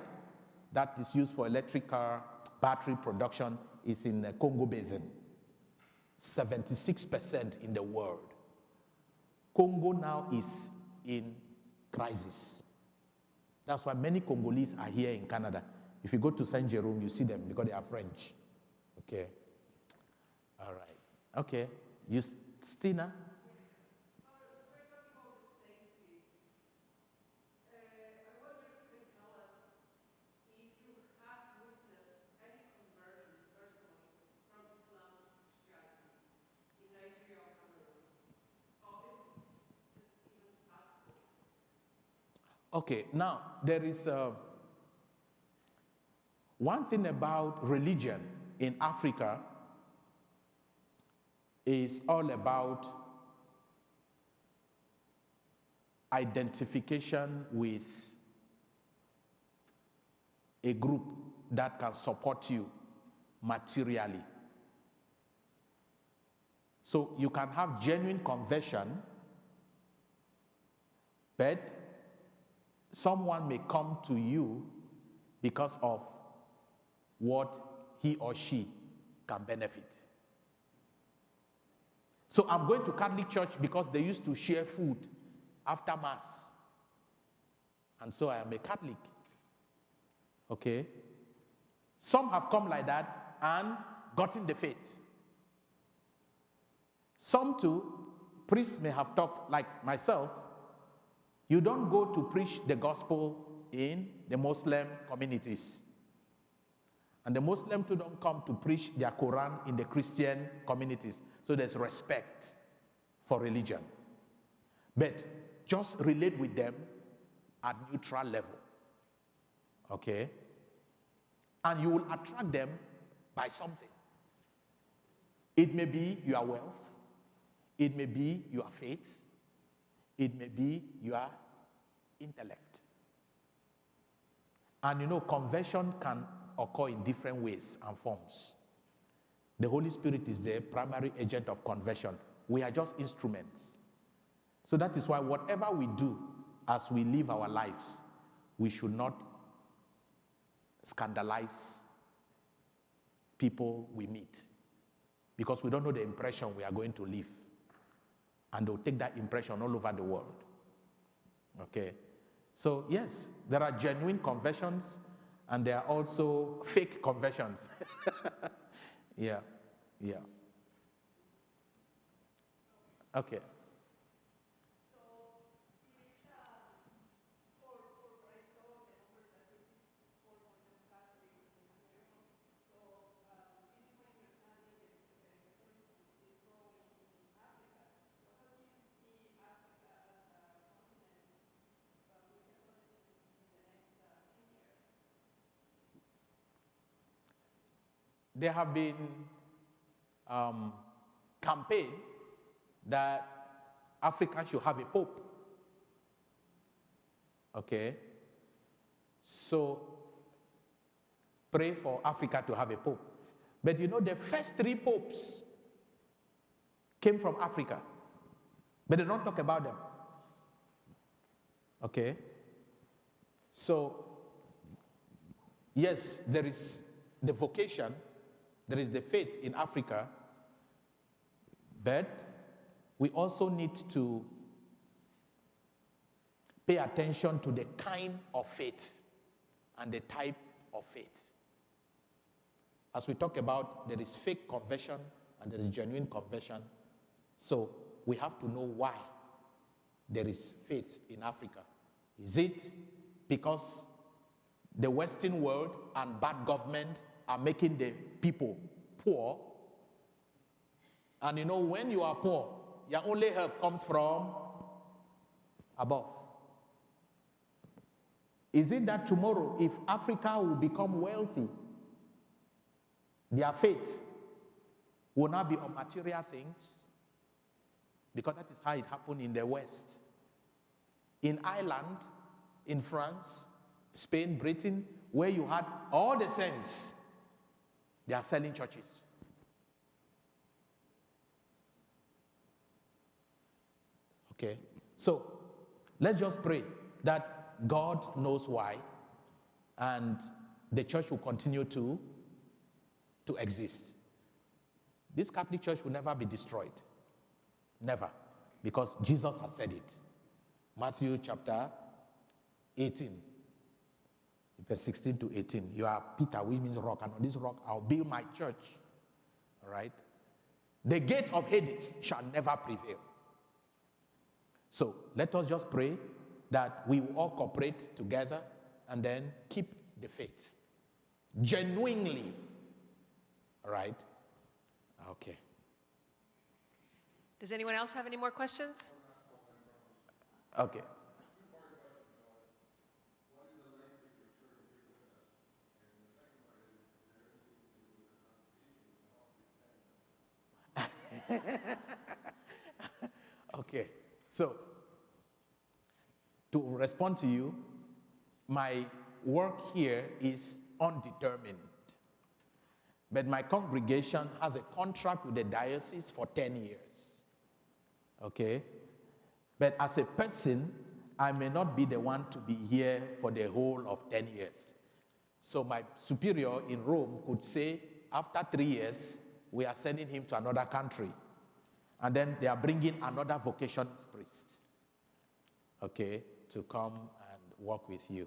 that is used for electric car, battery production is in the Congo Basin. 76% in the world. Congo now is in crisis. That's why many Congolese are here in Canada. If you go to Saint Jerome, you see them because they are French. Okay. All right. Okay. You, Stina? Okay, now there is one thing about religion in Africa is all about identification with a group that can support you materially. So you can have genuine conversion, but someone may come to you because of what he or she can benefit. So I'm going to Catholic Church because they used to share food after Mass. And so I am a Catholic. Okay? Some have come like that and gotten the faith. Some too, priests may have talked like myself. You don't go to preach the gospel in the Muslim communities. And the Muslims too don't come to preach their Quran in the Christian communities. So there's respect for religion. But just relate with them at neutral level. Okay? And you will attract them by something. It may be your wealth. It may be your faith. It may be your intellect. And you know, conversion can occur in different ways and forms. The Holy Spirit is the primary agent of conversion. We are just instruments. So that is why whatever we do as we live our lives, we should not scandalize people we meet, because we don't know the impression we are going to leave. And they'll take that impression all over the world. Okay? So, yes, there are genuine conversions, and there are also fake conversions. Yeah, yeah. Okay. There have been campaigns that Africa should have a pope. Okay? So, pray for Africa to have a pope. But you know, the first 3 popes came from Africa. But they don't talk about them. Okay? So, yes, there is the vocation, there is the faith in Africa, but we also need to pay attention to the kind of faith and the type of faith. As we talk about, there is fake conversion and there is genuine conversion. So we have to know why there is faith in Africa. Is it because the Western world and bad government are making the people poor? And you know, when you are poor, your only help comes from above. Is it that tomorrow, if Africa will become wealthy, their faith will not be on material things? Because that is how it happened in the West. In Ireland, in France, Spain, Britain, where you had all the saints, they are selling churches. Okay? So, let's just pray that God knows why, and the church will continue to to exist. This Catholic Church will never be destroyed. Never. Because Jesus has said it. Matthew chapter 18, verse 16 to 18. You are Peter, which means rock, and on this rock I'll build my church. All right? The gate of Hades shall never prevail. So let us just pray that we will all cooperate together and then keep the faith. Genuinely. All right? Okay. Does anyone else have any more questions? Okay. Okay, so to respond to you, my work here is undetermined. But my congregation has a contract with the diocese for 10 years. Okay? But as a person, I may not be the one to be here for the whole of 10 years. So my superior in Rome could say, after 3 years, we are sending him to another country. And then they are bringing another vocation priest, okay, to come and work with you.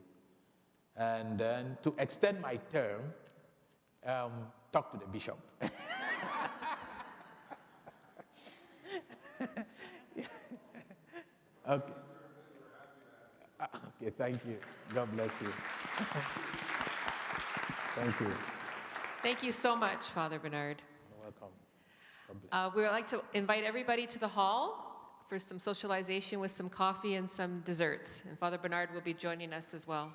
And then to extend my term, talk to the bishop. Okay. Okay, thank you. God bless you. Thank you. Thank you so much, Father Bernard. You're welcome. God bless. We would like to invite everybody to the hall for some socialization with some coffee and some desserts. And Father Bernard will be joining us as well.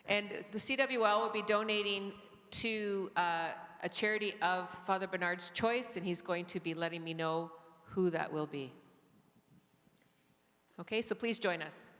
And the CWL will be donating to a charity of Father Bernard's choice, and he's going to be letting me know who that will be. Okay, so please join us.